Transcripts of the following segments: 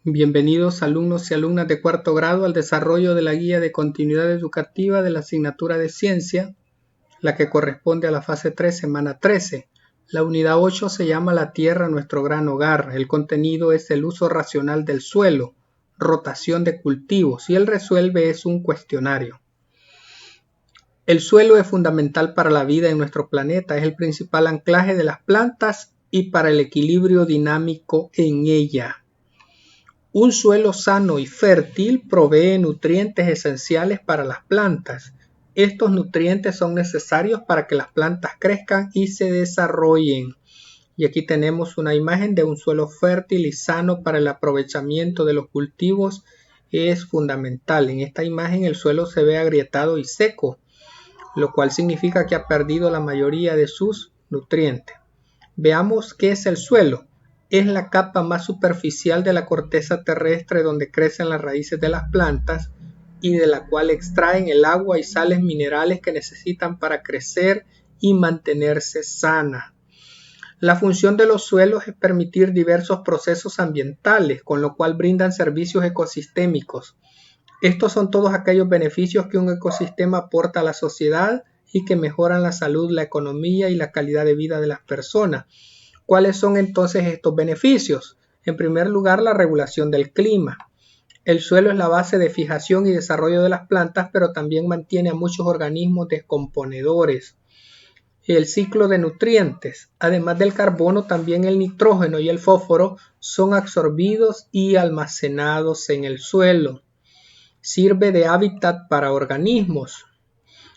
Bienvenidos alumnos y alumnas de cuarto grado al desarrollo de la guía de continuidad educativa de la asignatura de ciencia, la que corresponde a la fase 3, semana 13. La unidad 8 se llama La Tierra, nuestro gran hogar. El contenido es el uso racional del suelo, rotación de cultivos y el resuelve es un cuestionario. El suelo es fundamental para la vida en nuestro planeta, es el principal anclaje de las plantas y para el equilibrio dinámico en ella. Un suelo sano y fértil provee nutrientes esenciales para las plantas. Estos nutrientes son necesarios para que las plantas crezcan y se desarrollen. Y aquí tenemos una imagen de un suelo fértil y sano para el aprovechamiento de los cultivos. Es fundamental. En esta imagen el suelo se ve agrietado y seco, lo cual significa que ha perdido la mayoría de sus nutrientes. Veamos qué es el suelo. Es la capa más superficial de la corteza terrestre donde crecen las raíces de las plantas y de la cual extraen el agua y sales minerales que necesitan para crecer y mantenerse sana. La función de los suelos es permitir diversos procesos ambientales, con lo cual brindan servicios ecosistémicos. Estos son todos aquellos beneficios que un ecosistema aporta a la sociedad y que mejoran la salud, la economía y la calidad de vida de las personas. ¿Cuáles son entonces estos beneficios? En primer lugar, la regulación del clima. El suelo es la base de fijación y desarrollo de las plantas, pero también mantiene a muchos organismos descomponedores. El ciclo de nutrientes. Además del carbono, también el nitrógeno y el fósforo son absorbidos y almacenados en el suelo. Sirve de hábitat para organismos.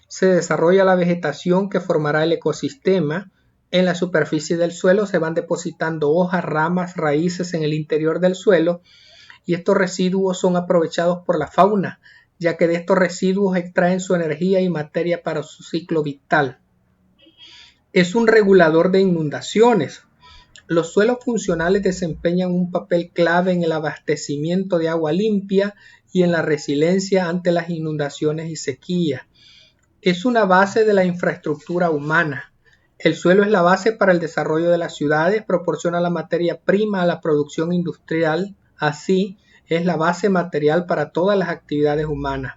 Se desarrolla la vegetación que formará el ecosistema. En la superficie del suelo se van depositando hojas, ramas, raíces en el interior del suelo y estos residuos son aprovechados por la fauna, ya que de estos residuos extraen su energía y materia para su ciclo vital. Es un regulador de inundaciones. Los suelos funcionales desempeñan un papel clave en el abastecimiento de agua limpia y en la resiliencia ante las inundaciones y sequías. Es una base de la infraestructura humana. El suelo es la base para el desarrollo de las ciudades, proporciona la materia prima a la producción industrial, así es la base material para todas las actividades humanas.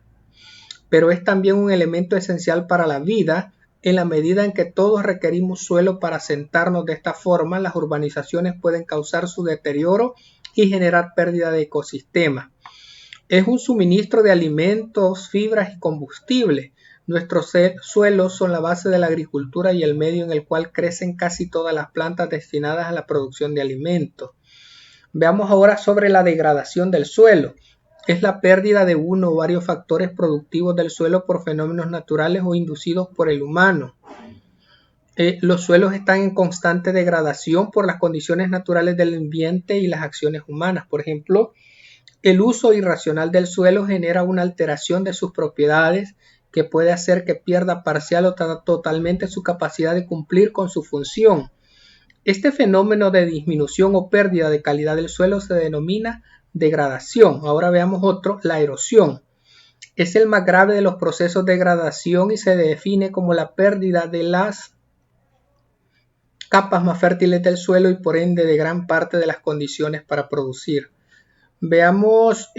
Pero es también un elemento esencial para la vida, en la medida en que todos requerimos suelo para asentarnos. De esta forma, las urbanizaciones pueden causar su deterioro y generar pérdida de ecosistemas. Es un suministro de alimentos, fibras y combustible. Nuestros suelos son la base de la agricultura y el medio en el cual crecen casi todas las plantas destinadas a la producción de alimentos. Veamos ahora sobre la degradación del suelo. Es la pérdida de uno o varios factores productivos del suelo por fenómenos naturales o inducidos por el humano. Los suelos están en constante degradación por las condiciones naturales del ambiente y las acciones humanas. Por ejemplo, el uso irracional del suelo genera una alteración de sus propiedades que puede hacer que pierda parcial o totalmente su capacidad de cumplir con su función. Este fenómeno de disminución o pérdida de calidad del suelo se denomina degradación. Ahora veamos otro, la erosión. Es el más grave de los procesos de degradación y se define como la pérdida de las capas más fértiles del suelo y por ende de gran parte de las condiciones para producir. Veamos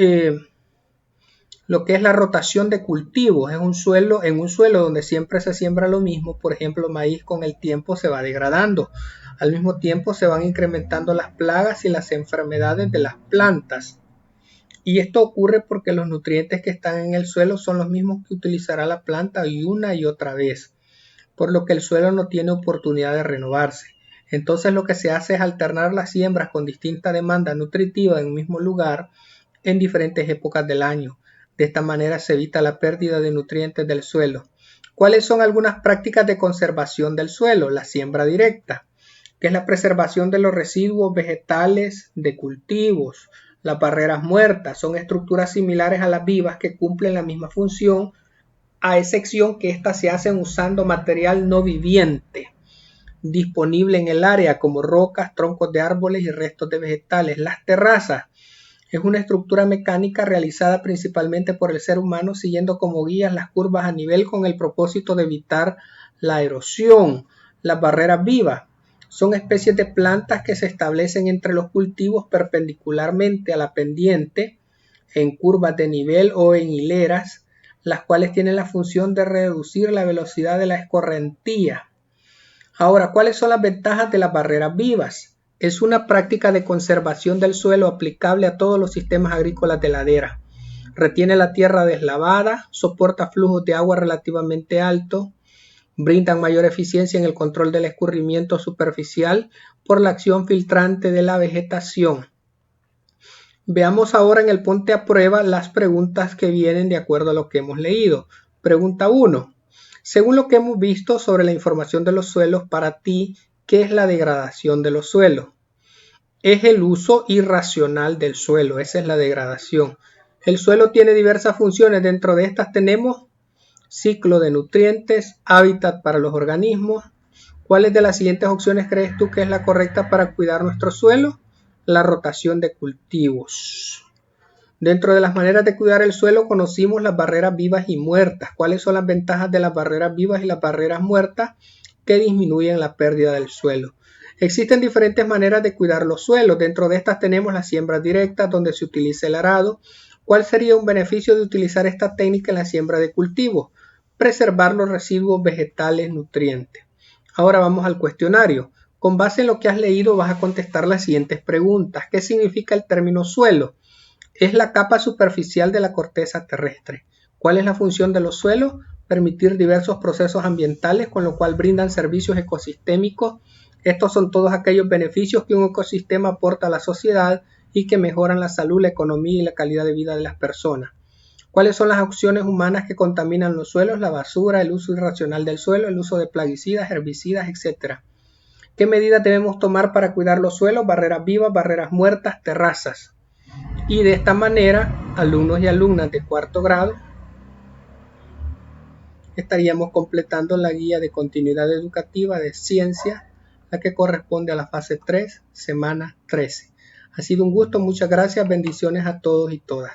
lo que es la rotación de cultivos. En un suelo donde siempre se siembra lo mismo, por ejemplo maíz, con el tiempo se va degradando. Al mismo tiempo se van incrementando las plagas y las enfermedades de las plantas. Y esto ocurre porque los nutrientes que están en el suelo son los mismos que utilizará la planta y una y otra vez, por lo que el suelo no tiene oportunidad de renovarse. Entonces lo que se hace es alternar las siembras con distinta demanda nutritiva en un mismo lugar en diferentes épocas del año. De esta manera se evita la pérdida de nutrientes del suelo. ¿Cuáles son algunas prácticas de conservación del suelo? La siembra directa, que es la preservación de los residuos vegetales de cultivos. Las barreras muertas son estructuras similares a las vivas que cumplen la misma función, a excepción que éstas se hacen usando material no viviente disponible en el área como rocas, troncos de árboles y restos de vegetales. Las terrazas es una estructura mecánica realizada principalmente por el ser humano siguiendo como guías las curvas a nivel con el propósito de evitar la erosión. Las barreras vivas Son especies de plantas que se establecen entre los cultivos perpendicularmente a la pendiente, en curvas de nivel o en hileras, las cuales tienen la función de reducir la velocidad de la escorrentía. Ahora, ¿cuáles son las ventajas de las barreras vivas? Es una práctica de conservación del suelo aplicable a todos los sistemas agrícolas de ladera. Retiene la tierra deslavada, soporta flujos de agua relativamente altos, brindan mayor eficiencia en el control del escurrimiento superficial por la acción filtrante de la vegetación. Veamos ahora en el ponte a prueba las preguntas que vienen de acuerdo a lo que hemos leído. Pregunta 1. Según lo que hemos visto sobre la información de los suelos, para ti, ¿qué es la degradación de los suelos? Es el uso irracional del suelo, esa es la degradación. El suelo tiene diversas funciones, dentro de estas tenemos ciclo de nutrientes, hábitat para los organismos. ¿Cuáles de las siguientes opciones crees tú que es la correcta para cuidar nuestro suelo? La rotación de cultivos. Dentro de las maneras de cuidar el suelo conocimos las barreras vivas y muertas. ¿Cuáles son las ventajas de las barreras vivas y las barreras muertas? Que disminuyen la pérdida del suelo. Existen diferentes maneras de cuidar los suelos. Dentro de estas tenemos las siembras directas, donde se utiliza el arado. ¿Cuál sería un beneficio de utilizar esta técnica en la siembra de cultivos? Preservar los residuos vegetales nutrientes. Ahora vamos al cuestionario. Con base en lo que has leído vas a contestar las siguientes preguntas. ¿Qué significa el término suelo? Es la capa superficial de la corteza terrestre. ¿Cuál es la función de los suelos? Permitir diversos procesos ambientales, con lo cual brindan servicios ecosistémicos. Estos son todos aquellos beneficios que un ecosistema aporta a la sociedad y que mejoran la salud, la economía y la calidad de vida de las personas. ¿Cuáles son las acciones humanas que contaminan los suelos? La basura, el uso irracional del suelo, el uso de plaguicidas, herbicidas, etc. ¿Qué medidas debemos tomar para cuidar los suelos? Barreras vivas, barreras muertas, terrazas. Y de esta manera, alumnos y alumnas de cuarto grado, estaríamos completando la guía de continuidad educativa de ciencia, la que corresponde a la fase 3, semana 13. Ha sido un gusto, muchas gracias, bendiciones a todos y todas.